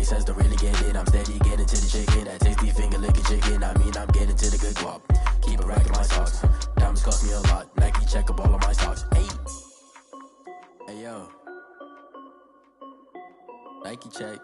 makes sense to really get it. I'm steady getting to the chicken. That tasty finger licking chicken. I mean, I'm getting to the good guap. Keep a rack in my socks. Diamonds cost me a lot. Nike check up all of my stocks. Hey. Hey, yo. Nike check.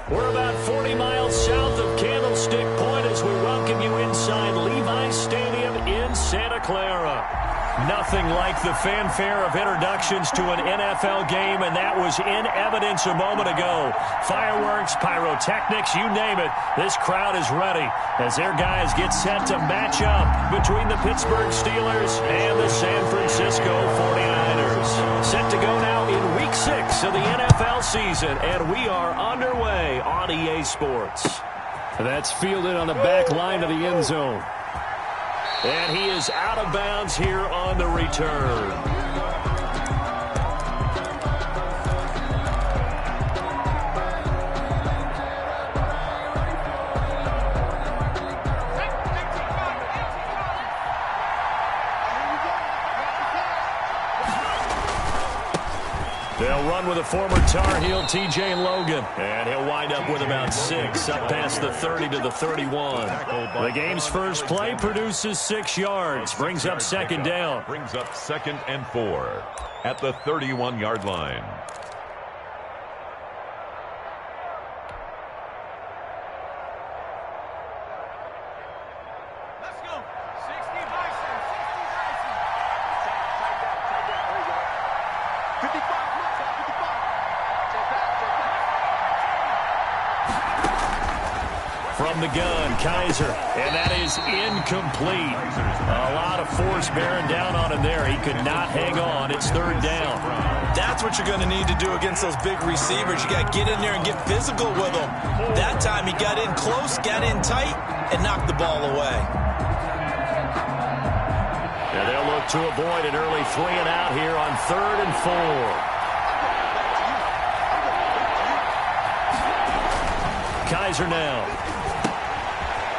We're about 40 miles south of Candlestick Point as we welcome you inside Levi's Stadium in Santa Clara. Nothing like the fanfare of introductions to an NFL game, and that was in evidence a moment ago. Fireworks, pyrotechnics, you name it. This crowd is ready as their guys get set to match up between the Pittsburgh Steelers and the San Francisco 49ers. Set to go now in Week 6 of the NFL season, and we are underway on EA Sports. That's fielded on the back line of the end zone. And he is out of bounds here on the return. They'll run with a former Tar Heel, T.J. Logan. And he'll wind up with about 6, up past the 30 to the 31. The game's first play produces 6 yards. Brings up second down. Brings up 2nd and 4 at the 31-yard line. From the gun, Kaiser, and that is incomplete. A lot of force bearing down on him there. He could not hang on. It's 3rd down. That's what you're going to need to do against those big receivers. You got to get in there and get physical with them. That time he got in close, got in tight, and knocked the ball away. And they'll look to avoid an early 3 and out here on 3rd and 4. Kaiser now.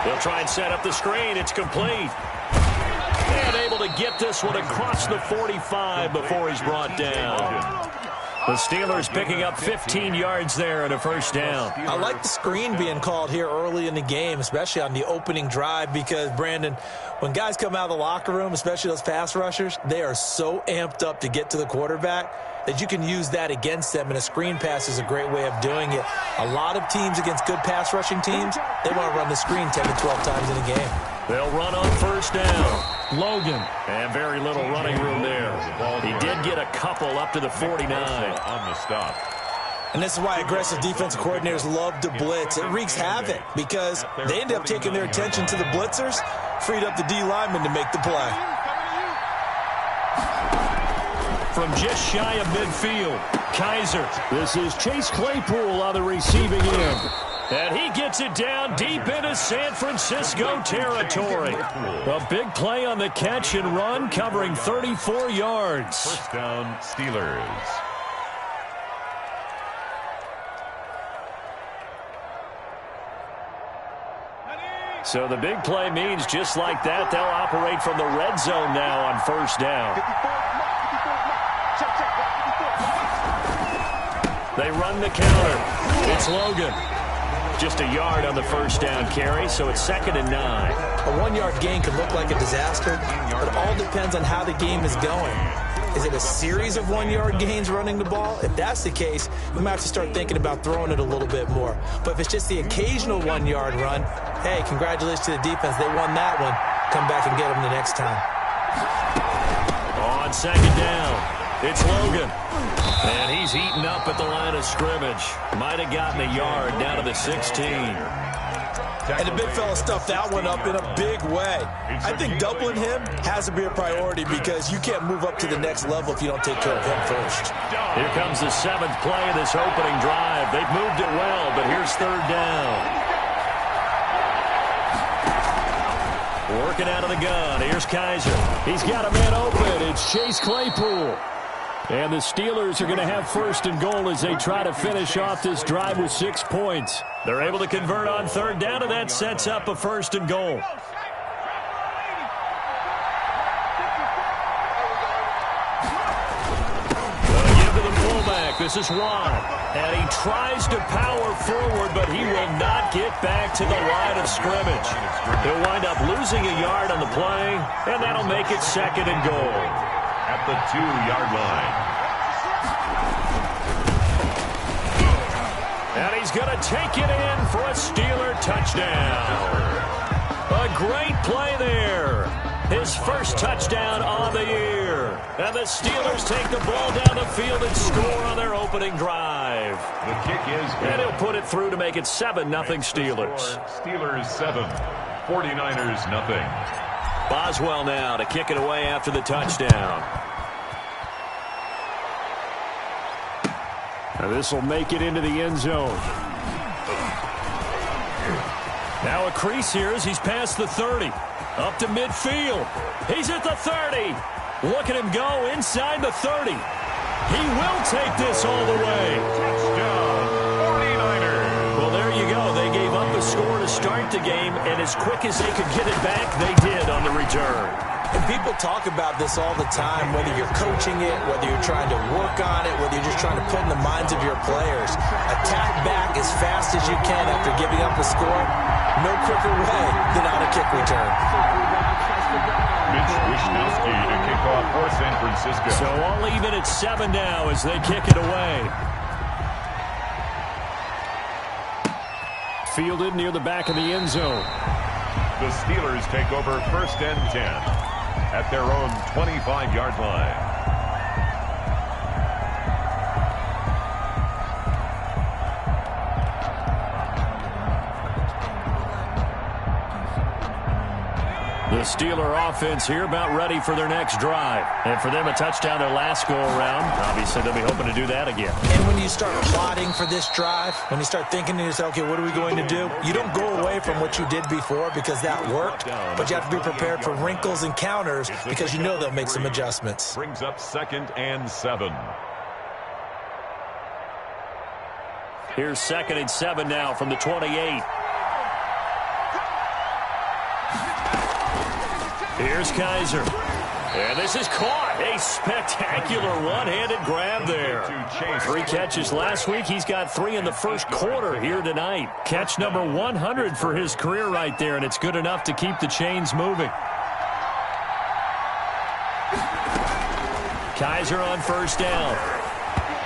They'll try and set up the screen. It's complete. And able to get this one across the 45 before he's brought down. The Steelers picking up 15 yards there and a 1st down. I like the screen being called here early in the game, especially on the opening drive, because, Brandon, when guys come out of the locker room, especially those pass rushers, they are so amped up to get to the quarterback that you can use that against them, and a screen pass is a great way of doing it. A lot of teams against good pass rushing teams, they want to run the screen 10 to 12 times in a game. They'll run on 1st down. Logan. And very little running room there. He did get a couple up to the 49. On the stop. And this is why aggressive defensive coordinators love to blitz. It wreaks havoc because they end up taking their attention to the blitzers, freed up the D lineman to make the play. From just shy of midfield, Kaiser. This is Chase Claypool on the receiving end. And he gets it down deep into San Francisco territory. A big play on the catch and run, covering 34 yards. 1st down, Steelers. So the big play means just like that, they'll operate from the red zone now on 1st down. They run the counter. It's Logan. Just a yard on the 1st down carry, so it's 2nd and 9. A 1-yard gain can look like a disaster, but it all depends on how the game is going. Is it a series of 1-yard gains running the ball? If that's the case, we might have to start thinking about throwing it a little bit more. But if it's just the occasional 1-yard run, hey, congratulations to the defense. They won that one. Come back and get them the next time. On 2nd down, it's Logan. And he's heating up at the line of scrimmage. Might have gotten a yard down to the 16. And the big fella stuffed that one up in a big way. I think doubling him has to be a priority because you can't move up to the next level if you don't take care of him first. Here comes the 7th play of this opening drive. They've moved it well, but here's 3rd down. Working out of the gun. Here's Kaiser. He's got a man open. It's Chase Claypool. And the Steelers are going to have 1st and goal as they try to finish off this drive with 6 points. They're able to convert on 3rd down, and that sets up a 1st and goal. They'll give to the fullback. This is Watt. And he tries to power forward, but he will not get back to the line of scrimmage. He'll wind up losing a yard on the play, and that'll make it 2nd and goal. At the 2-yard line. And he's going to take it in for a Steeler touchdown. A great play there. His first touchdown on the year. And the Steelers take the ball down the field and score on their opening drive. The kick is good. And he'll put it through to make it 7-0 Steelers. Steelers 7, 49ers nothing. Boswell now to kick it away after the touchdown. And this will make it into the end zone. Now a crease here as he's past the 30. Up to midfield. He's at the 30. Look at him go inside the 30. He will take this all the way. Touchdown, 49ers. Well, there you go. They gave up a score to start the game, and as quick as they could get it back, they did on the return. And people talk about this all the time, whether you're coaching it, whether you're trying to work on it, whether you're just trying to put in the minds of your players. Attack back as fast as you can after giving up a score. No quicker way than on a kick return. Mitch Wishnowski to kick off for San Francisco. So all even at 7 now as they kick it away. Fielded near the back of the end zone. The Steelers take over 1st and 10 at their own 25-yard line. The Steeler offense here about ready for their next drive. And for them, a touchdown their last go-around. Obviously, they'll be hoping to do that again. And when you start plotting for this drive, when you start thinking to yourself, okay, what are we going to do? You don't go away from what you did before because that worked, but you have to be prepared for wrinkles and counters because you know they'll make some adjustments. Brings up 2nd and 7. Here's 2nd and 7 now from the 28. Here's Kaiser. And this is caught. A spectacular one-handed grab there. 3 catches last week. He's got 3 in the first quarter here tonight. Catch number 100 for his career right there, and it's good enough to keep the chains moving. Kaiser on 1st down.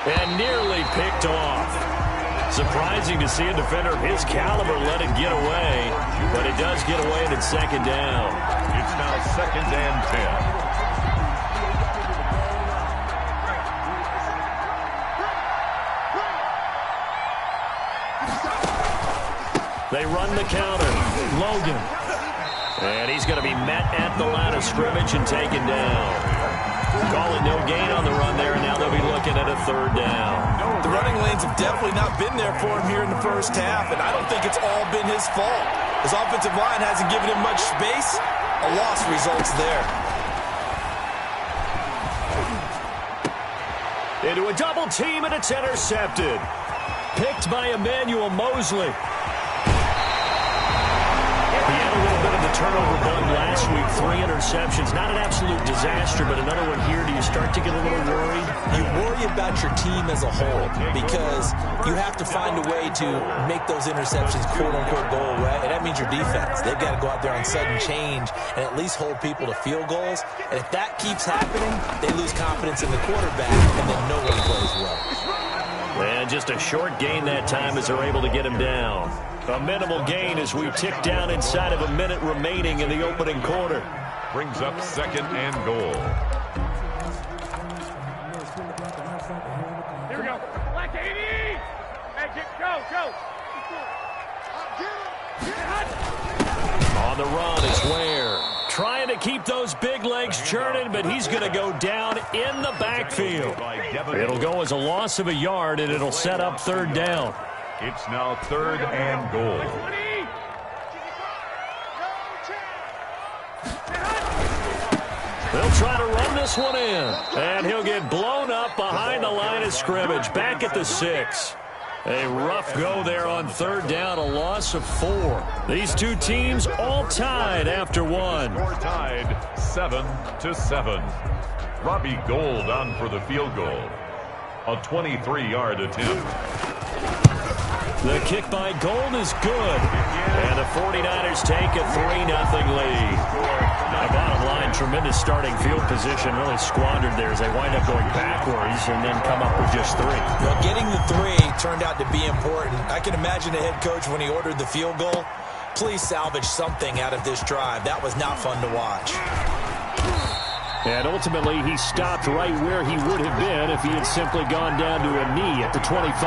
And nearly picked off. Surprising to see a defender of his caliber let it get away, but it does get away and it's 2nd down. It's now 2nd and 10. They run the counter. Logan. And he's going to be met at the line of scrimmage and taken down. Call it no gain on the run there, and now they'll be looking at a 3rd down. The running lanes have definitely not been there for him here in the first half, and I don't think it's all been his fault. His offensive line hasn't given him much space. A loss results there. Into a double team, and it's intercepted. Picked by Emmanuel Mosley. He had a little bit of the turnover bug last week. 3 interceptions. Not an absolute disaster, but another one here. Do you start to get a little worried? You worry about your team as a whole because you have to find a way to make those interceptions, quote-unquote, go away. And that means your defense. They've got to go out there on sudden change and at least hold people to field goals. And if that keeps happening, they lose confidence in the quarterback, and then no one plays well. And just a short gain that time as they're able to get him down. A minimal gain as we tick down inside of a minute remaining in the opening quarter. Brings up 2nd and goal. Here we go. Black 80. Magic, go. On the run is Ware. Trying to keep those big legs churning, but he's going to go down in the backfield. It'll go as a loss of a yard, and it'll set up 3rd down. It's now 3rd and goal. They'll try to run this one in, and he'll get blown up behind the line of scrimmage, back at the 6. A rough go there on 3rd down, a loss of 4. These two teams all tied after 1. Score tied 7-7. Robbie Gould on for the field goal. A 23-yard attempt. The kick by Gold is good. And the 49ers take a 3-0 lead. The bottom line, tremendous starting field position, really squandered there as they wind up going backwards and then come up with just 3. Well, getting the 3 turned out to be important. I can imagine the head coach when he ordered the field goal. Please salvage something out of this drive. That was not fun to watch. And ultimately, he stopped right where he would have been if he had simply gone down to a knee at the 25.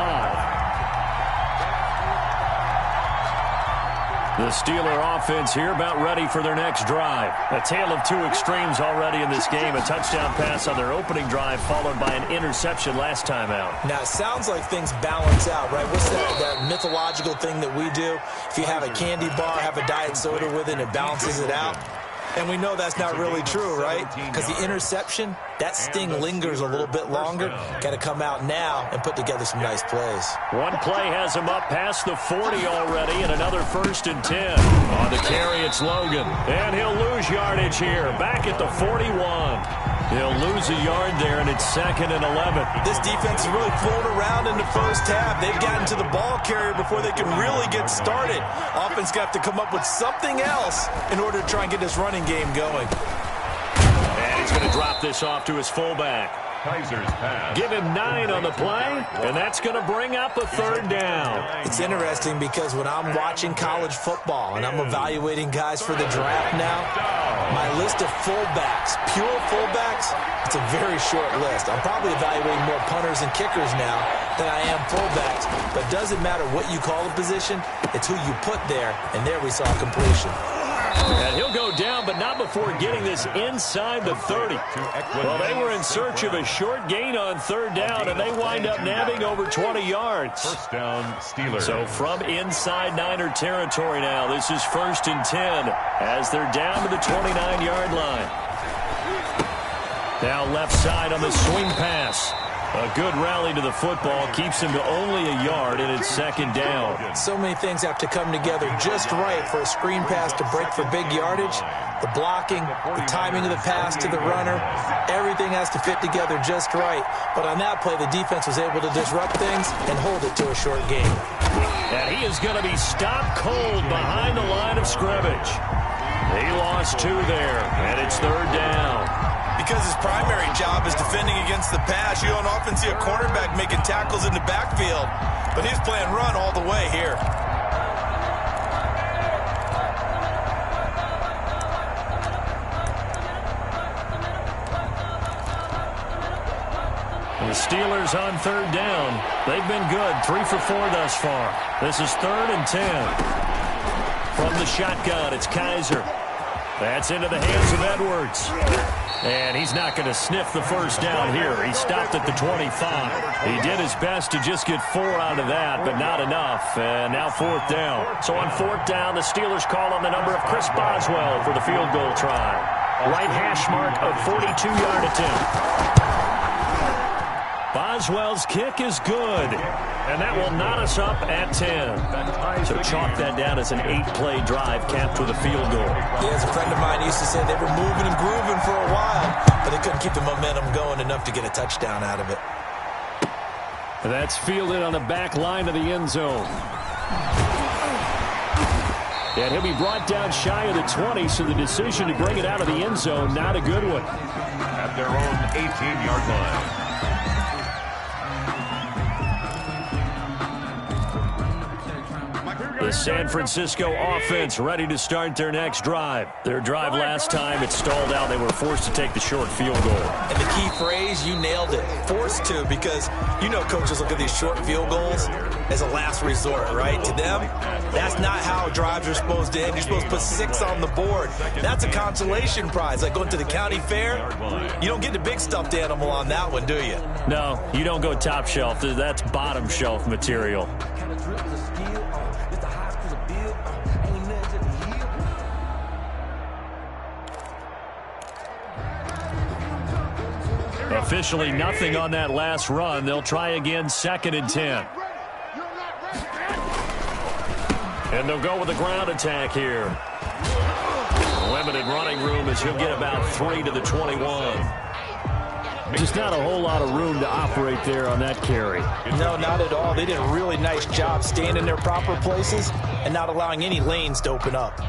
The Steeler offense here about ready for their next drive. A tale of 2 extremes already in this game. A touchdown pass on their opening drive followed by an interception last time out. Now, it sounds like things balance out, right? What's that mythological thing that we do? If you have a candy bar, have a diet soda with it, and it balances it out. And we know that's not really true, right? Because the interception, that sting lingers a little bit longer. Got to come out now and put together some nice plays. One play has him up past the 40 already, and another 1st and 10. On the carry, it's Logan. And he'll lose yardage here, back at the 41. He'll lose a yard there, and it's 2nd and 11. This defense is really flown around in the first half. They've gotten to the ball carrier before they can really get started. Offense got to come up with something else in order to try and get this running game going. And he's going to drop this off to his fullback. Kaiser's pass. Give him 9 on the play, and that's going to bring up a 3rd down. It's interesting because when I'm watching college football and I'm evaluating guys for the draft now, my list of fullbacks, pure fullbacks, it's a very short list. I'm probably evaluating more punters and kickers now than I am fullbacks, but it doesn't matter what you call the position, it's who you put there, and there we saw completion. And he'll go down, but not before getting this inside the 30. Well, they were in search of a short gain on 3rd down, and they wind up nabbing over 20 yards. 1st down, Steelers. So from inside Niner territory now, this is 1st and 10 as they're down to the 29-yard line. Now left side on the swing pass. A good rally to the football keeps him to only a yard, and it's 2nd down. So many things have to come together just right for a screen pass to break for big yardage. The blocking, the timing of the pass to the runner, everything has to fit together just right. But on that play, the defense was able to disrupt things and hold it to a short gain. And he is going to be stopped cold behind the line of scrimmage. He lost 2 there, and it's 3rd down. Because his primary job is defending against the pass, you don't often see a cornerback making tackles in the backfield. But he's playing run all the way here. The Steelers on 3rd down. They've been good, 3 for 4 thus far. This is 3rd and 10. From the shotgun, it's Kaiser. That's into the hands of Edwards. And he's not going to sniff the 1st down here. He stopped at the 25. He did his best to just get 4 out of that, but not enough. And now 4th down. So on 4th down, the Steelers call on the number of Chris Boswell for the field goal try. Right hash mark of 42-yard attempt. Boswell's kick is good, and that will knot us up at 10. So chalk that down as an 8-play drive capped with a field goal. Yeah, as a friend of mine used to say, they were moving and grooving for a while, but they couldn't keep the momentum going enough to get a touchdown out of it. That's fielded on the back line of the end zone. And he'll be brought down shy of the 20, so the decision to bring it out of the end zone, not a good one. At their own 18-yard line. The San Francisco offense ready to start their next drive. Their drive last time, it stalled out. They were forced to take the short field goal. And the key phrase, you nailed it. Forced to, because you know coaches look at these short field goals as a last resort, right? To them, that's not how drives are supposed to end. You're supposed to put 6 on the board. That's a consolation prize, like going to the county fair. You don't get the big stuffed animal on that one, do you? No, you don't go top shelf. That's bottom shelf material. Officially nothing on that last run. They'll try again, 2nd and 10. And they'll go with a ground attack here. Limited running room as he'll get about 3 to the 21. Just not a whole lot of room to operate there on that carry. No, not at all. They did a really nice job staying in their proper places and not allowing any lanes to open up.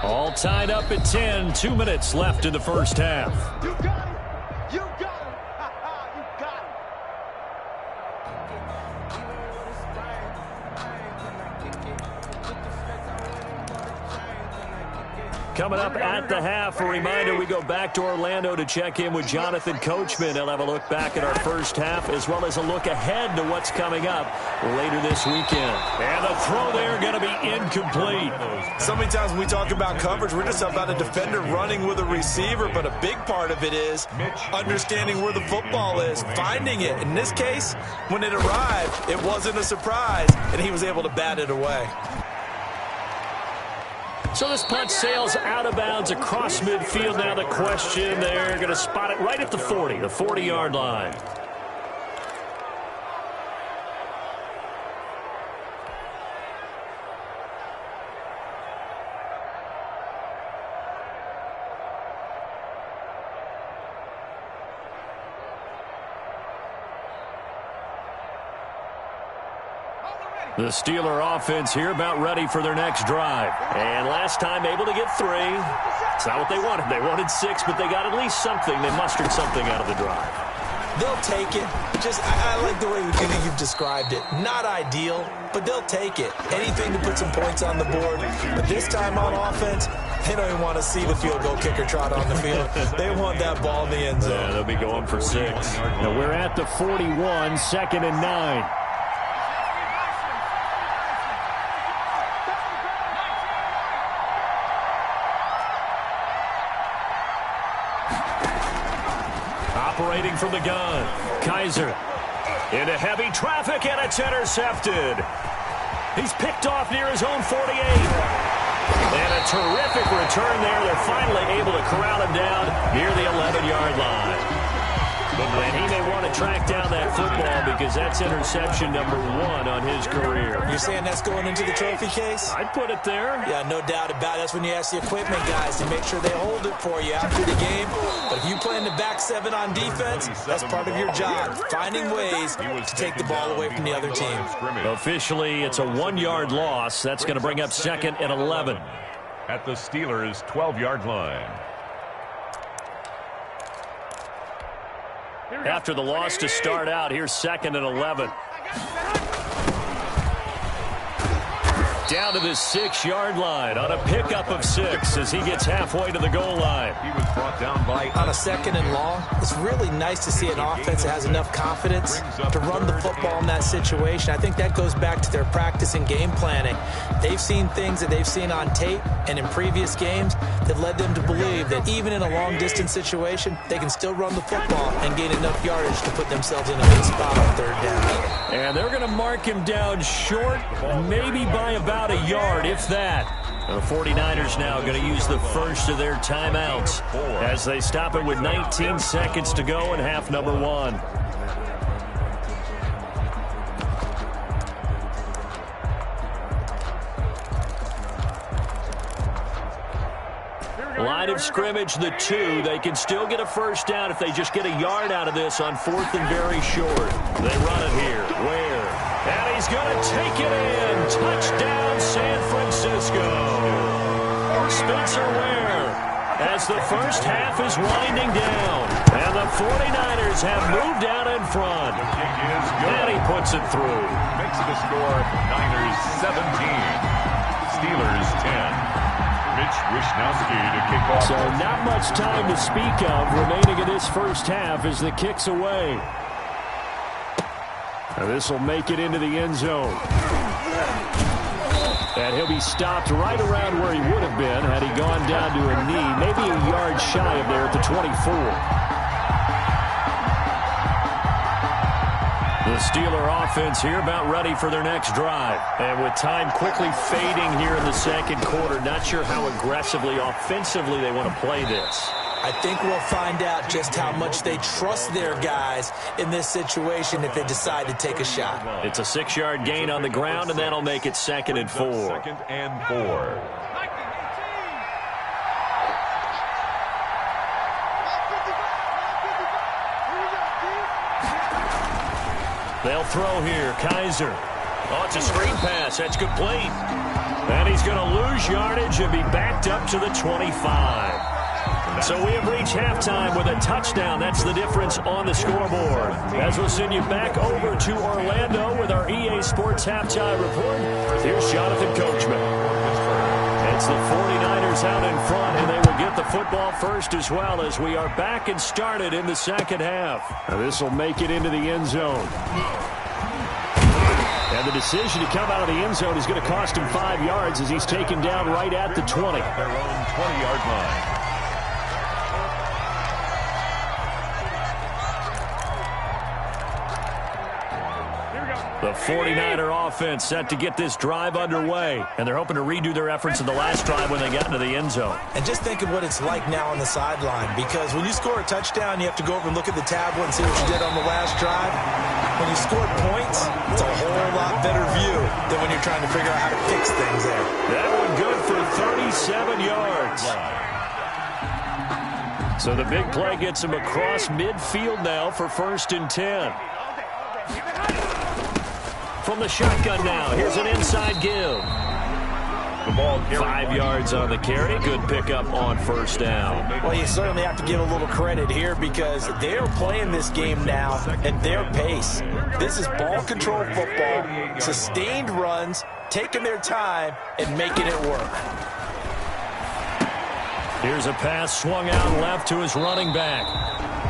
All tied up at 10, 2 minutes left in the first half. You got it. You got it. You got it. Coming up at the half, a reminder, we go back to Orlando to check in with Jonathan Coachman. He'll have a look back at our first half as well as a look ahead to what's coming up later this weekend. And the throw there going to be incomplete. So many times when we talk about coverage, we're just about a defender running with a receiver, but a big part of it is understanding where the football is, finding it. In this case, when it arrived, it wasn't a surprise, and he was able to bat it away. So this punt sails out of bounds across midfield. Now the question, they're going to spot it right at the 40, the 40-yard line. The Steeler offense here about ready for their next drive. And last time able to get 3. It's not what they wanted. They wanted 6, but they got at least something. They mustered something out of the drive. They'll take it. I like the way you've described it. Not ideal, but they'll take it. Anything to put some points on the board. But this time on offense, they don't even want to see the field goal kicker trot on the field. They want that ball in the end zone. Yeah, they'll be going for 6. Now we're at the 41, 2nd and 9. Operating from the gun, Kaiser into heavy traffic, and it's intercepted. He's picked off near his own 48. And a terrific return there. They're finally able to corral him down near the 11-yard line. And he may want to track down that football because that's interception number 1 on his career. You're saying that's going into the trophy case? I'd put it there. Yeah, no doubt about it. That's when you ask the equipment guys to make sure they hold it for you after the game. But if you play in the back 7 on defense, that's part of your job, finding ways to take the ball away from the other team. Officially, it's a 1-yard loss. That's going to bring up 2nd and 11. At the Steelers' 12-yard line. After the loss to start out, here's 2nd and 11. Down to the 6-yard line on a pickup of 6 as he gets halfway to the goal line. He was brought down by on a 2nd and long. It's really nice to see an offense that has enough confidence to run the football in that situation. I think that goes back to their practice and game planning. They've seen things that they've seen on tape and in previous games that led them to believe that even in a long-distance situation, they can still run the football and gain enough yardage to put themselves in a good spot on 3rd down. And they're going to mark him down short, maybe by about a yard, if that. The 49ers now going to use the first of their timeouts as they stop it with 19 seconds to go in half number 1. Line of scrimmage, the 2. They can still get a first down if they just get a yard out of this on 4th and very short. They run it here. Ware. And he's going to take it in. Touchdown, San Francisco. Spencer Ware as the first half is winding down. And the 49ers have moved out in front. And he puts it through. Makes the score Niners 17. Steelers 10. Mitch Wishnowsky to kick off. So not much time to speak of remaining in this first half as the kick's away. And this will make it into the end zone. And he'll be stopped right around where he would have been had he gone down to a knee, maybe a yard shy of there at the 24. The Steeler offense here about ready for their next drive. And with time quickly fading here in the 2nd quarter, not sure how aggressively, offensively they want to play this. I I think we'll find out just how much they trust their guys in this situation if they decide to take a shot. It's a 6-yard gain on the ground, and that'll make it 2nd and 4. 2nd and 4. They'll throw here. Kaiser. Oh, it's a screen pass. That's complete. And he's going to lose yardage and be backed up to the 25. So we have reached halftime with a touchdown. That's the difference on the scoreboard. As we'll send you back over to Orlando with our EA Sports Halftime Report, here's Jonathan Coachman. It's the 49ers out in front, and they will get the football first as well as we are back and started in the second half. Now this will make it into the end zone. And the decision to come out of the end zone is going to cost him 5 yards as he's taken down right at the 20. Their own 20-yard line. The 49er offense set to get this drive underway, and they're hoping to redo their efforts in the last drive when they got into the end zone. And just think of what it's like now on the sideline, because when you score a touchdown, you have to go over and look at the tablet and see what you did on the last drive. When you scored points, it's a whole lot better view than when you're trying to figure out how to fix things there. That one good for 37 yards. So the big play gets him across midfield now for 1st and 10. From the shotgun now, here's an inside give. The ball 5 yards on the carry. Good pickup on 1st down. Well, you certainly have to give a little credit here because they're playing this game now at their pace. This is ball control football, sustained runs, taking their time and making it work. Here's a pass swung out left to his running back.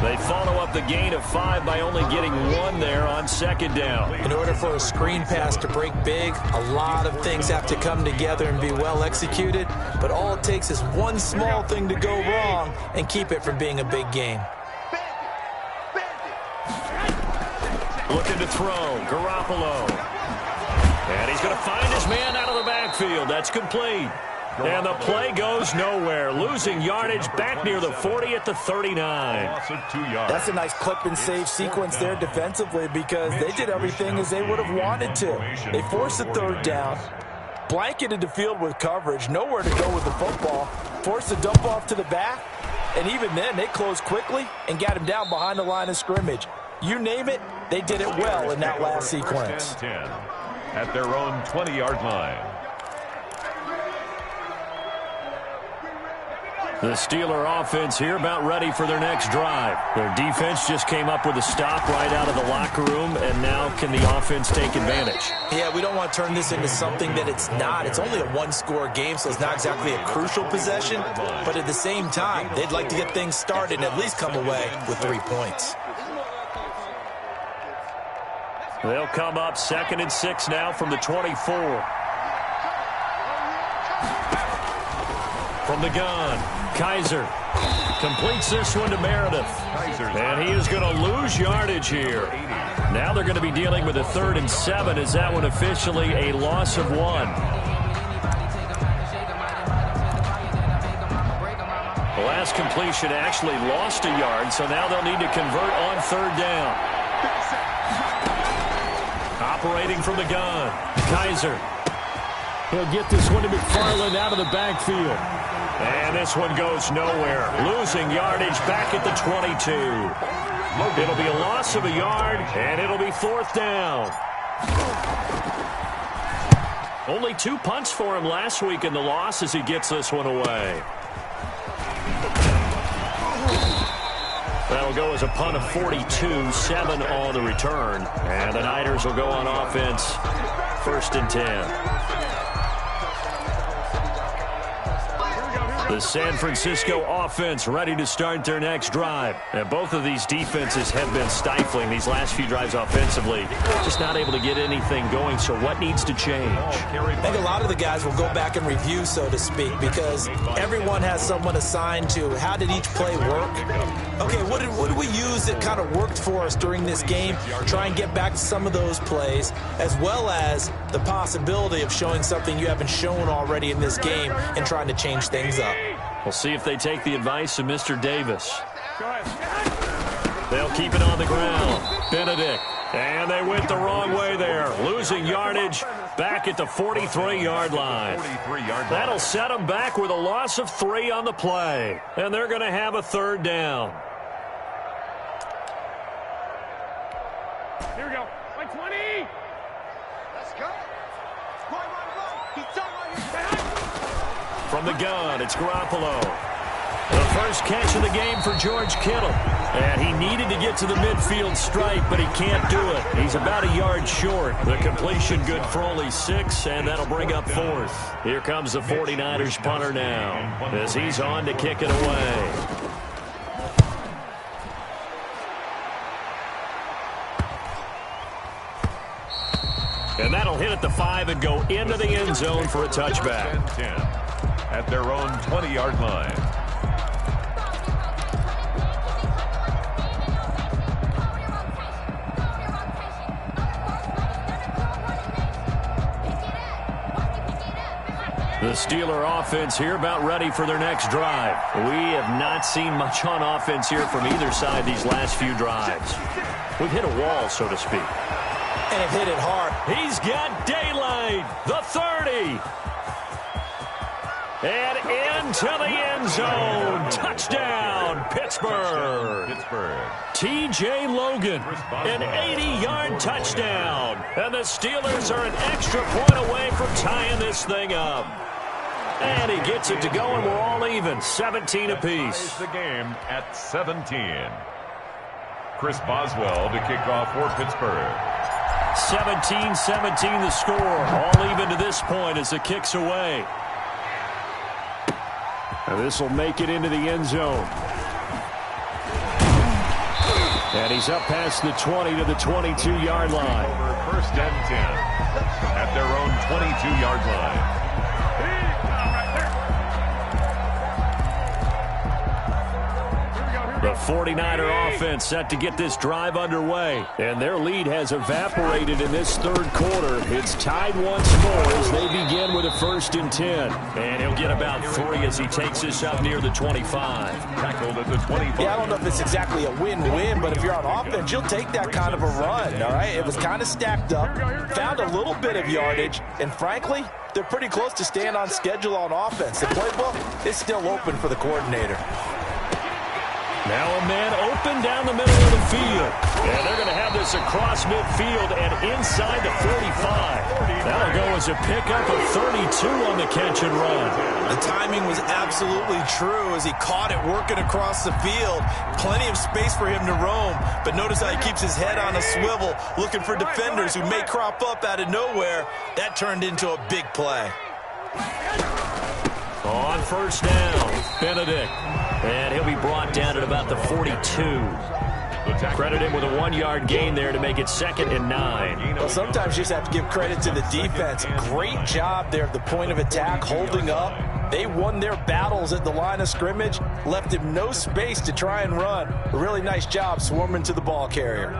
They follow up the gain of 5 by only getting 1 there on 2nd down. In order for a screen pass to break big, a lot of things have to come together and be well executed, but all it takes is one small thing to go wrong and keep it from being a big gain. Looking to throw, Garoppolo. And he's going to find his man out of the backfield. That's complete. And the play goes nowhere. Losing yardage back near the 40 at the 39. Loss of 2 yards. That's a nice clip and save sequence there defensively because they did everything as they would have wanted to. They forced the 3rd down, blanketed the field with coverage, nowhere to go with the football, forced the dump off to the back, and even then they closed quickly and got him down behind the line of scrimmage. You name it, they did it well in that last sequence. 10 at their own 20-yard line. The Steeler offense here about ready for their next drive. Their defense just came up with a stop right out of the locker room, and now can the offense take advantage? Yeah, we don't want to turn this into something that it's not. It's only a 1-score game, so it's not exactly a crucial possession. But at the same time, they'd like to get things started and at least come away with 3 points. They'll come up 2nd and 6 now from the 24. From the gun, Kaiser completes this one to Meredith. And he is going to lose yardage here. Now they're going to be dealing with a 3rd and 7. Is that one officially a loss of 1? The last completion actually lost a yard, so now they'll need to convert on 3rd down. Operating from the gun, Kaiser. He'll get this one to McFarland out of the backfield. And this one goes nowhere. Losing yardage back at the 22. It'll be a loss of a yard, and it'll be 4th down. Only 2 punts for him last week in the loss as he gets this one away. That'll go as a punt of 42, 7 on the return. And the Niners will go on offense, 1st and 10. The San Francisco offense ready to start their next drive. And both of these defenses have been stifling these last few drives offensively. Just not able to get anything going, so what needs to change? I think a lot of the guys will go back and review, so to speak, because everyone has someone assigned to how did each play work. Okay, what did we use that kind of worked for us during this game? Try and get back to some of those plays, as well as the possibility of showing something you haven't shown already in this game and trying to change things up. We'll see if they take the advice of Mr. Davis. They'll keep it on the ground. Benedict. And they went the wrong way there. Losing yardage back at the 43-yard line. That'll set them back with a loss of 3 on the play. And they're going to have a 3rd down. Here we go. Like 20. Let's go. From the gun, it's Garoppolo. The first catch of the game for George Kittle. And he needed to get to the midfield stripe, but he can't do it. He's about a yard short. The completion good for only 6, and that'll bring up 4th. Here comes the 49ers punter now as he's on to kick it away. And that'll hit at the 5 and go into the end zone for a touchback. 10 at their own 20-yard line. The Steeler offense here about ready for their next drive. We have not seen much on offense here from either side these last few drives. We've hit a wall, so to speak. And have hit it hard. He's got daylight. The 30. And into the end zone. Touchdown, Pittsburgh. T.J. Logan, an 80-yard touchdown. And the Steelers are an extra point away from tying this thing up. And he gets it to go, and we're all even, 17 apiece. The game at 17. Chris Boswell to kick off for Pittsburgh. 17-17 the score. All even to this point as the kick's away. And this will make it into the end zone. And he's up past the 20 to the 22-yard line. Over 1st and 10 at their own 22-yard line. The 49er offense set to get this drive underway. And their lead has evaporated in this 3rd quarter. It's tied once more as they begin with a 1st and 10. And he'll get about 3 as he takes this up near the 25. Tackled at the 25. Yeah, I don't know if it's exactly a win-win, but if you're on offense, you'll take that kind of a run, all right? It was kind of stacked up, found a little bit of yardage, and frankly, they're pretty close to staying on schedule on offense. The playbook is still open for the coordinator. Now a man open down the middle of the field. And they're going to have this across midfield and inside the 45. That'll go as a pickup of 32 on the catch and run. The timing was absolutely true as he caught it working across the field. Plenty of space for him to roam. But notice how he keeps his head on a swivel, looking for defenders who may crop up out of nowhere. That turned into a big play. On 1st down, Benedict. And he'll be brought down at about the 42. Credit him with a 1-yard gain there to make it 2nd and 9. Well, sometimes you just have to give credit to the defense. Great job there at the point of attack, holding up. They won their battles at the line of scrimmage, left him no space to try and run. A really nice job swarming to the ball carrier.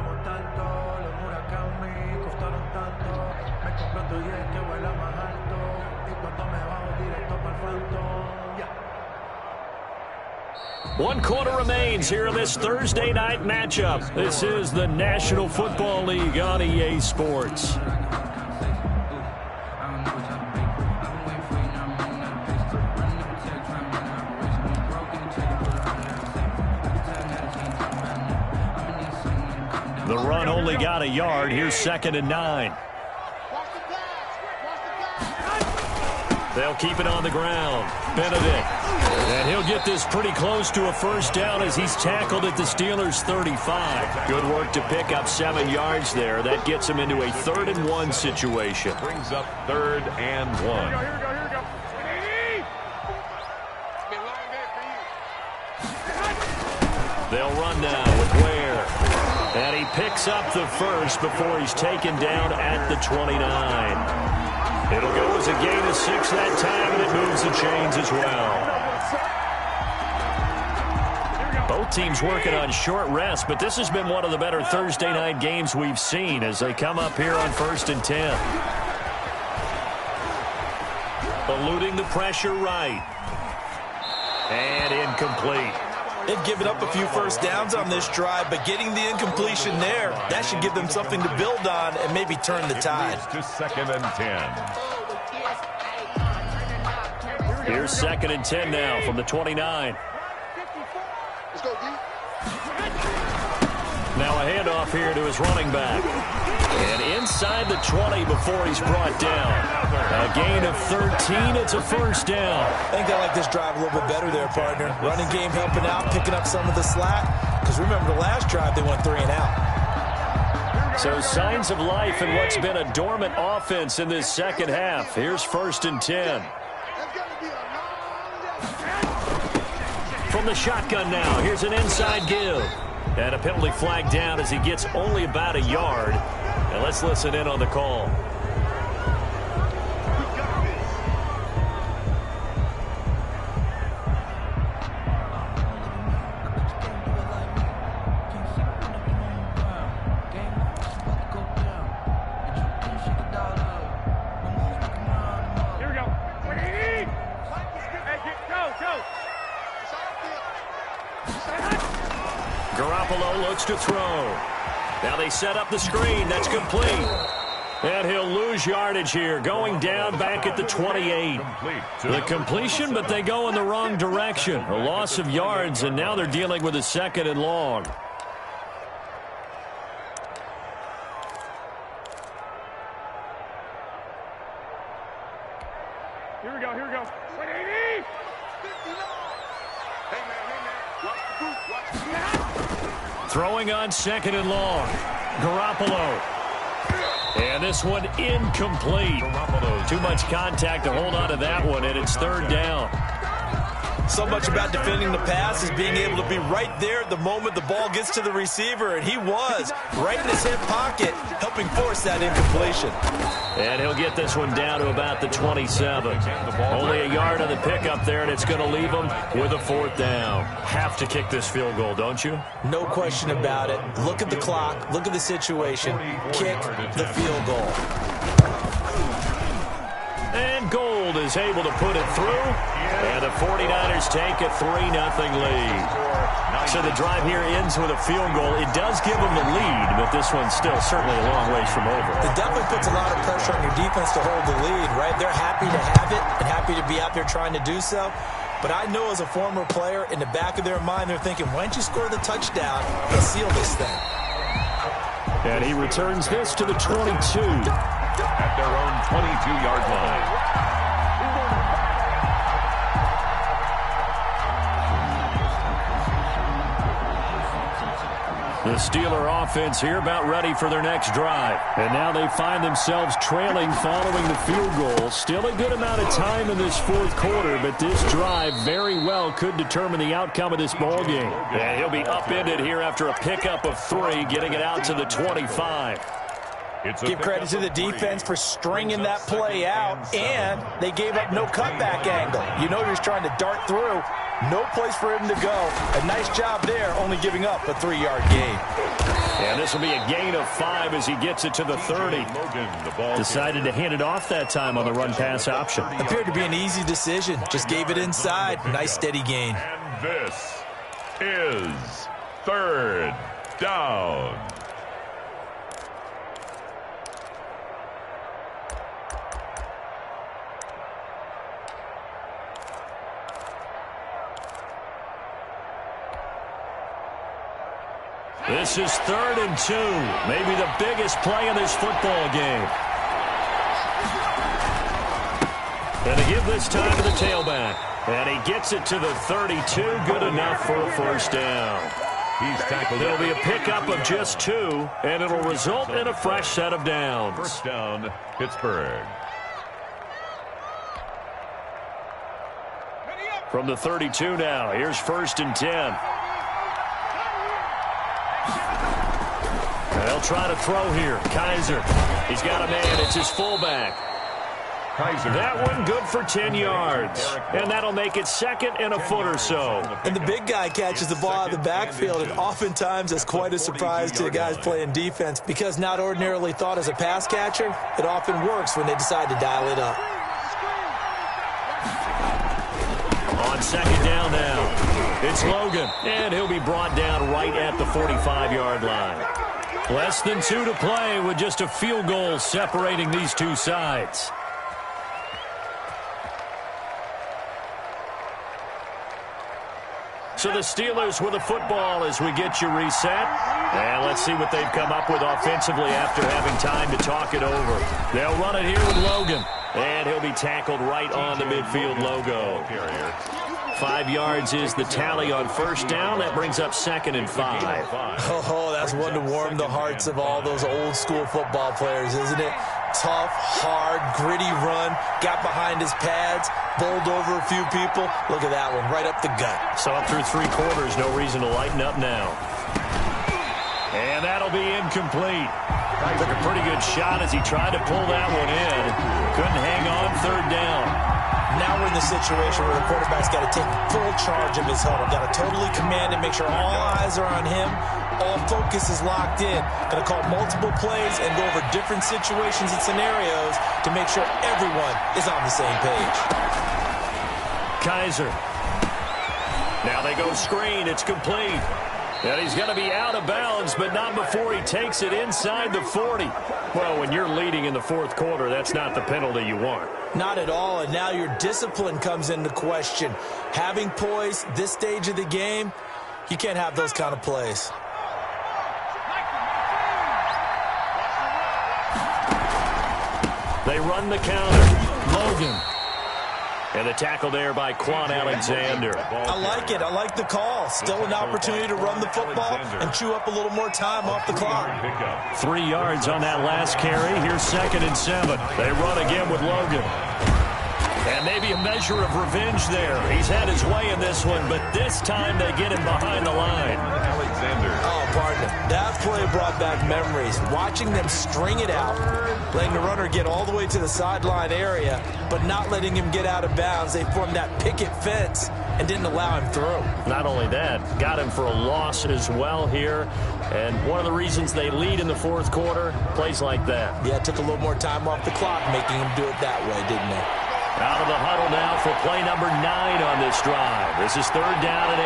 One quarter remains here in this Thursday night matchup. This is the National Football League on EA Sports. The run only got a yard. Here's 2nd and 9. They'll keep it on the ground. Benedict. And he'll get this pretty close to a 1st down as he's tackled at the Steelers' 35. Good work to pick up 7 yards there. That gets him into a 3rd and 1 situation. Brings up 3rd and 1. Here we go. They'll run now with Ware. And he picks up the 1st before he's taken down at the 29. It'll go as a gain of 6 that time, and it moves the chains as well. Both teams working on short rest, but this has been one of the better Thursday night games we've seen as they come up here on 1st and 10. Eluding the pressure right. And incomplete. They've given up a few first downs on this drive, but getting the incompletion there, that should give them something to build on and maybe turn the tide. To 2nd and 10. Here's 2nd and 10 now from the 29. Now a handoff here to his running back. And inside the 20 before he's brought down. A gain of 13. It's a first down. I think they like this drive a little bit better there, partner. Running game helping out, picking up some of the slack. Because remember the last drive, they went 3 and out. So signs of life in what's been a dormant offense in this second half. Here's 1st and 10. From the shotgun now, here's an inside give. And a penalty flag down as he gets only about a yard. And let's listen in on the call. Here we go. Go. Garoppolo looks to throw. Now they set up the screen. That's complete. And he'll lose yardage here, going down back at the 28. The completion, but they go in the wrong direction. A loss of yards, and now they're dealing with a 2nd and long. Here we go. Wait, 80. Hey, man. Watch the group. Throwing on 2nd and long. Garoppolo. And this one incomplete. Too much contact to hold on to that one, and it's 3rd down. So much about defending the pass is being able to be right there at the moment the ball gets to the receiver, and he was right in his hip pocket, helping force that incompletion. And he'll get this one down to about the 27. Only a yard on the pickup there, and it's going to leave him with a 4th down. Have to kick this field goal, don't you? No question about it. Look at the clock. Look at the situation. Kick the field goal. And Gold is able to put it through. And the 49ers take a 3-0 lead. So the drive here ends with a field goal. It does give them the lead, but this one's still certainly a long ways from over. It definitely puts a lot of pressure on your defense to hold the lead, right? They're happy to have it and happy to be out there trying to do so. But I know as a former player, in the back of their mind, they're thinking, why don't you score the touchdown and seal this thing? And he returns this to the 22. At their own 22-yard line. The Steeler offense here about ready for their next drive. And now they find themselves trailing following the field goal. Still a good amount of time in this 4th quarter, but this drive very well could determine the outcome of this ball game. And he'll be upended here after a pickup of 3, getting it out to the 25. Give credit to the defense for stringing that play out, and they gave up no cutback angle. You know he was trying to dart through. No place for him to go. A nice job there, only giving up a 3-yard gain. And this will be a gain of 5 as he gets it to the 30. Decided to hand it off that time on the run-pass option. Appeared to be an easy decision. Just gave it inside. Nice, steady gain. And this is 3rd down. This is 3rd and 2. Maybe the biggest play in this football game. And they give this time to the tailback. And he gets it to the 32. Good enough for a first down. He's tackled. It'll be a pickup of just 2, and it'll result in a fresh set of downs. First down, Pittsburgh. From the 32 now, here's 1st and 10. They'll try to throw here. Kaiser. He's got a man. It's his fullback. Kaiser. That one good for 10 yards. And that'll make it 2nd and a foot or so. And the big guy catches the ball out of the backfield, and oftentimes that's quite a surprise to the guys playing defense because not ordinarily thought as a pass catcher, it often works when they decide to dial it up. On On second down now, it's Logan, and he'll be brought down right at the 45-yard line. Less than 2 to play with just a field goal separating these two sides. So the Steelers with the football as we get you reset. And let's see what they've come up with offensively after having time to talk it over. They'll run it here with Logan. And he'll be tackled right on the midfield logo. 5 yards is the tally on first down. That brings up 2nd and 5. Oh, that's one to warm the hearts of all those old-school football players, isn't it? Tough, hard, gritty run. Got behind his pads, bowled over a few people. Look at that one, right up the gut. So up through 3 quarters, no reason to lighten up now. And that'll be incomplete. Took a pretty good shot as he tried to pull that one in. Couldn't hang on 3rd down. Now we're in the situation where the quarterback's got to take full charge of his huddle. Got to totally command it, make sure all eyes are on him. All focus is locked in. Going to call multiple plays and go over different situations and scenarios to make sure everyone is on the same page. Kaiser. Now they go screen. It's complete. And he's going to be out of bounds, but not before he takes it inside the 40. Well, when you're leading in the 4th quarter, that's not the penalty you want. Not at all, and now your discipline comes into question. Having poise this stage of the game, you can't have those kind of plays. They run the counter. Logan. And the tackle there by Quan Alexander. I like it. I like the call. Still an opportunity to run the football and chew up a little more time off the clock. 3 yards on that last carry. Here's 2nd and 7. They run again with Logan. And maybe a measure of revenge there. He's had his way in this one, but this time they get him behind the line. Oh, partner. That play brought back memories. Watching them string it out, letting the runner get all the way to the sideline area, but not letting him get out of bounds. They formed that picket fence and didn't allow him through. Not only that, got him for a loss as well here. And one of the reasons they lead in the 4th quarter, plays like that. Yeah, it took a little more time off the clock, making him do it that way, didn't it? Out of the huddle now for play number 9 on this drive. This is 3rd down and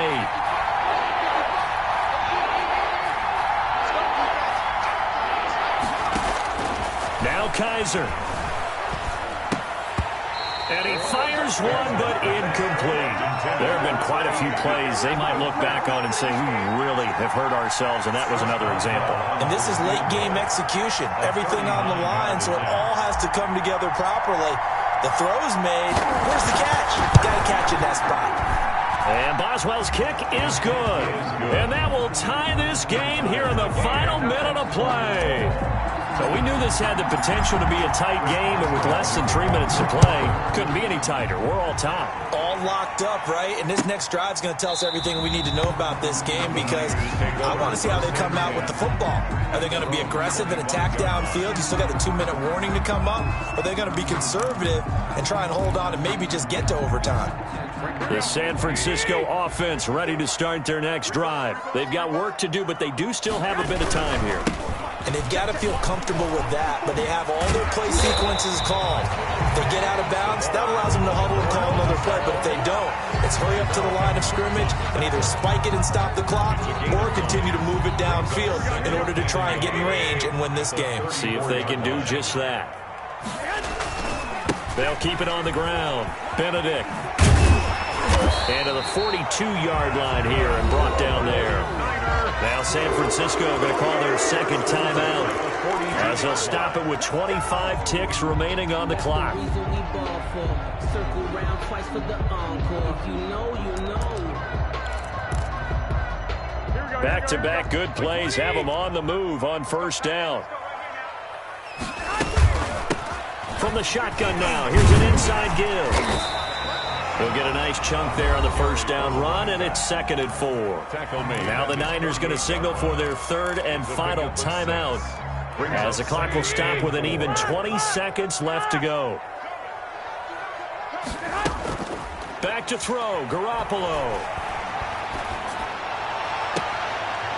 8. Now Kaiser. And he fires one, but incomplete. There have been quite a few plays they might look back on and say, we really have hurt ourselves, and that was another example. And this is late-game execution. Everything on the line, so it all has to come together properly. The throw's made. Where's the catch? Got to catch in that spot. And Boswell's kick is good. And that will tie this game here in the final minute of play. So we knew this had the potential to be a tight game, and with less than 3 minutes to play, couldn't be any tighter. We're all tied. All locked up, right? And this next drive is going to tell us everything we need to know about this game, because I want to see how they come out with the football. Are they going to be aggressive and attack downfield? You still got the 2-minute warning to come up? Or are they going to be conservative and try and hold on and maybe just get to overtime? The San Francisco offense ready to start their next drive. They've got work to do, but they do still have a bit of time here. And they've got to feel comfortable with that, but they have all their play sequences called. If they get out of bounds, that allows them to huddle and call another play, but if they don't, it's hurry up to the line of scrimmage and either spike it and stop the clock or continue to move it downfield in order to try and get in range and win this game. See if they can do just that. They'll keep it on the ground. Benedict. And to the 42-yard line here and brought down there. Now San Francisco going to call their 2nd timeout as they'll stop it with 25 ticks remaining on the clock. Back-to-back good plays have them on the move on first down. From the shotgun now, here's an inside give. They'll get a nice chunk there on the first down run, and it's 2nd and 4. Now the Niners going to signal for their 3rd and final timeout as the clock will stop with an even 20 seconds left to go. Back to throw, Garoppolo.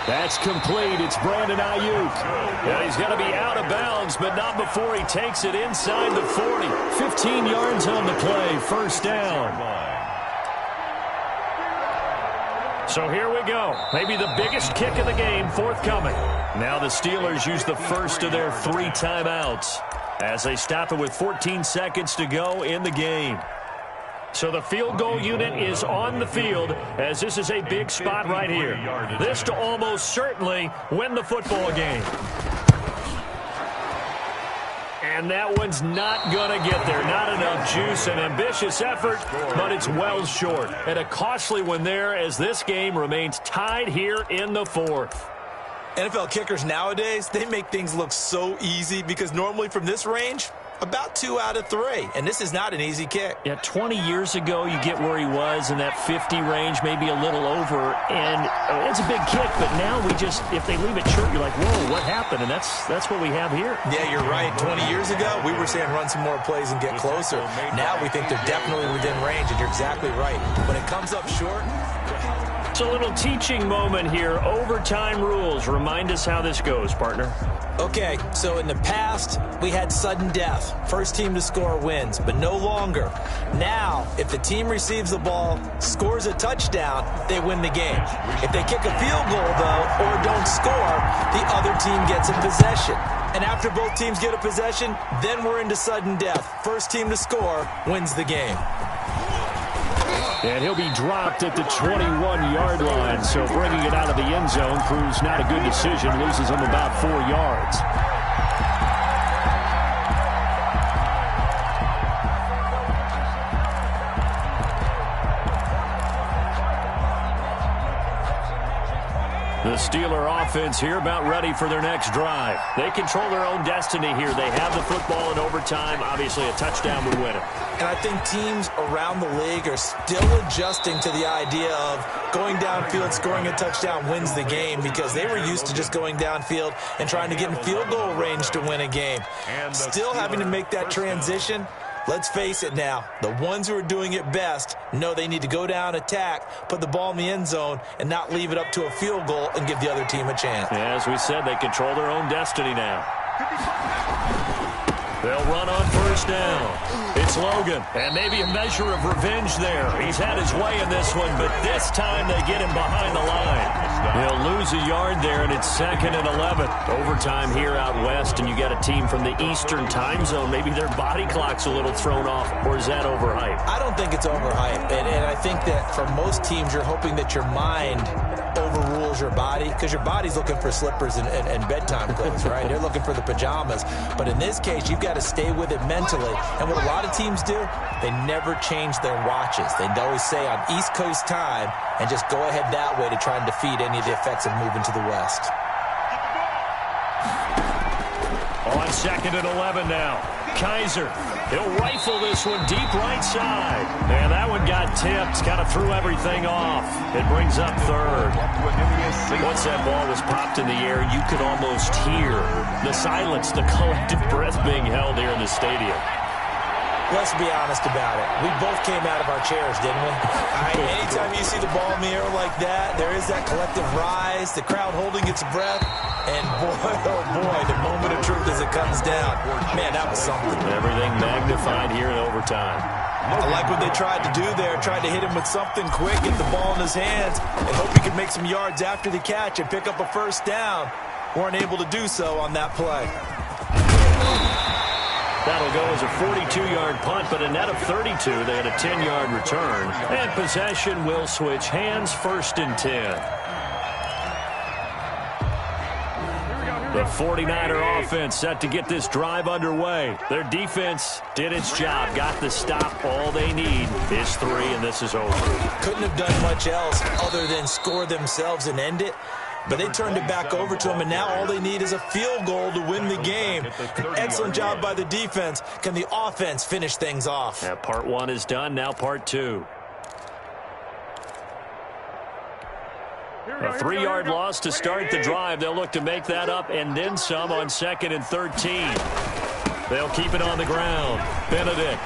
That's complete. It's Brandon Ayuk. And he's going to be out of bounds, but not before he takes it inside the 40. 15 yards on the play. First down. So here we go. Maybe the biggest kick of the game forthcoming. Now the Steelers use the first of their 3 timeouts as they stop it with 14 seconds to go in the game. So the field goal unit is on the field as this is a big spot right here. This to almost certainly win the football game. And that one's not going to get there. Not enough juice. An ambitious effort, but it's well short. And a costly one there as this game remains tied here in the 4th. NFL kickers nowadays, they make things look so easy because normally from this range, about 2 out of 3. And this is not an easy kick. Yeah, 20 years ago, you get where he was in that 50 range, maybe a little over. And it's a big kick, but now we just, if they leave it short, you're like, whoa, what happened? And that's what we have here. Yeah, you're right. 20 years ago, we were saying run some more plays and get closer. Now we think they're definitely within range, and you're exactly right. When it comes up short... It's a little teaching moment here. Overtime rules. Remind us how this goes, partner. Okay, so in the past, we had sudden death. First team to score wins, but no longer. Now, if the team receives the ball, scores a touchdown, they win the game. If they kick a field goal, though, or don't score, the other team gets a possession. And after both teams get a possession, then we're into sudden death. First team to score wins the game. And he'll be dropped at the 21-yard line. So bringing it out of the end zone proves not a good decision. Loses him about 4 yards. The Steeler offense here about ready for their next drive. They control their own destiny here. They have the football in overtime. Obviously, a touchdown would win it. And I think teams around the league are still adjusting to the idea of going downfield, scoring a touchdown wins the game because they were used to just going downfield and trying to get in field goal range to win a game. Still having to make that transition. Let's face it now, the ones who are doing it best know they need to go down, attack, put the ball in the end zone, and not leave it up to a field goal and give the other team a chance. Yeah, as we said, they control their own destiny now. They'll run on first down. It's Logan, and maybe a measure of revenge there. He's had his way in this one, but this time they get him behind the line. He'll lose a yard there, and it's 2nd and 11. Overtime here out west, and you got a team from the Eastern time zone. Maybe their body clock's a little thrown off, or is that overhyped? I don't think it's overhyped, and I think that for most teams, you're hoping that your mind overrules your body because your body's looking for slippers and bedtime clothes, right? They're looking for the pajamas. But in this case, you've got to stay with it mentally. And what a lot of teams do, they never change their watches. They always say on East Coast time and just go ahead that way to try and defeat any of the effects of moving to the West. On 2nd and 11 now. Kaiser, he'll rifle this one deep right side. And that one got tipped, kind of threw everything off. It brings up 3rd. Once that ball was popped in the air, you could almost hear the silence, the collective breath being held here in the stadium. Let's be honest about it. We both came out of our chairs, didn't we? Anytime you see the ball in the air like that, there is that collective rise, the crowd holding its breath. And boy, oh boy, the moment of truth as it comes down. Man, that was something. Everything magnified here in overtime. I like what they tried to do there. Tried to hit him with something quick, get the ball in his hands, and hope he could make some yards after the catch and pick up a first down. Weren't able to do so on that play. That'll go as a 42-yard punt, but a net of 32. They had a 10-yard return. And possession will switch hands, 1st and 10. The 49er offense set to get this drive underway. Their defense did its job, got the stop. All they need is 3, and this is over. Couldn't have done much else other than score themselves and end it. But they turned it back over to them, and now all they need is a field goal to win the game. An excellent job by the defense. Can the offense finish things off? Yeah, part 1 is done, now part 2. A 3-yard loss to start the drive. They'll look to make that up and then some on 2nd and 13. They'll keep it on the ground. Benedict.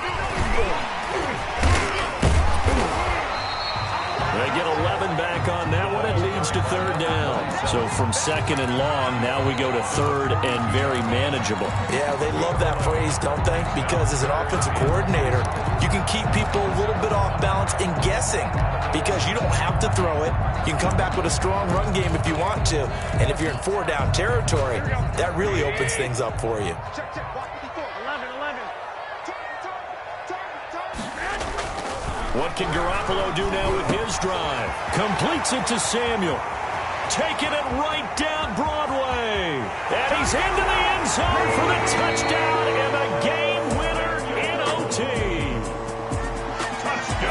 They get 11 back on that one. It leads yards to third down. So from second and long, now we go to third and very manageable. Yeah, they love that phrase, don't they? Because as an offensive coordinator, you can keep people a little bit off balance and guessing because you don't have to throw it. You can come back with a strong run game if you want to. And if you're in four-down territory, that really opens things up for you. What can Garoppolo do now with his drive? Completes it to Samuel. Taking it right down Broadway. And he's into the end zone for the touchdown and a game winner in OT.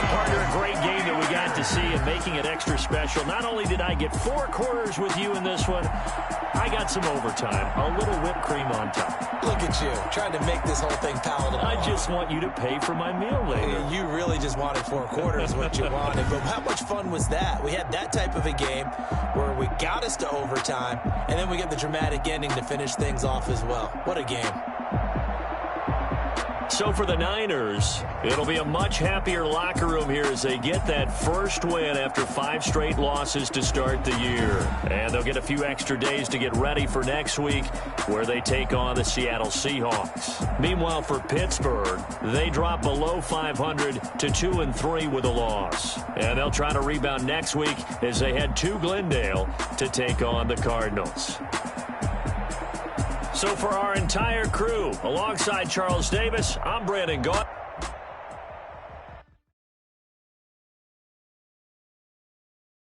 Partner, a great game that we got to see and making it extra special. Not only did I get 4 quarters with you in this one, I got some overtime, a little whipped cream on top. Look at you, trying to make this whole thing palatable. I just want you to pay for my meal later. You really just wanted 4 quarters, what you wanted. But how much fun was that? We had that type of a game where we got us to overtime, and then we get the dramatic ending to finish things off as well. What a game. So for the Niners, it'll be a much happier locker room here as they get that first win after 5 straight losses to start the year. And they'll get a few extra days to get ready for next week where they take on the Seattle Seahawks. Meanwhile, for Pittsburgh, they drop below 500 to 2-3 with a loss. And they'll try to rebound next week as they head to Glendale to take on the Cardinals. So for our entire crew, alongside Charles Davis, I'm Brandon Gault.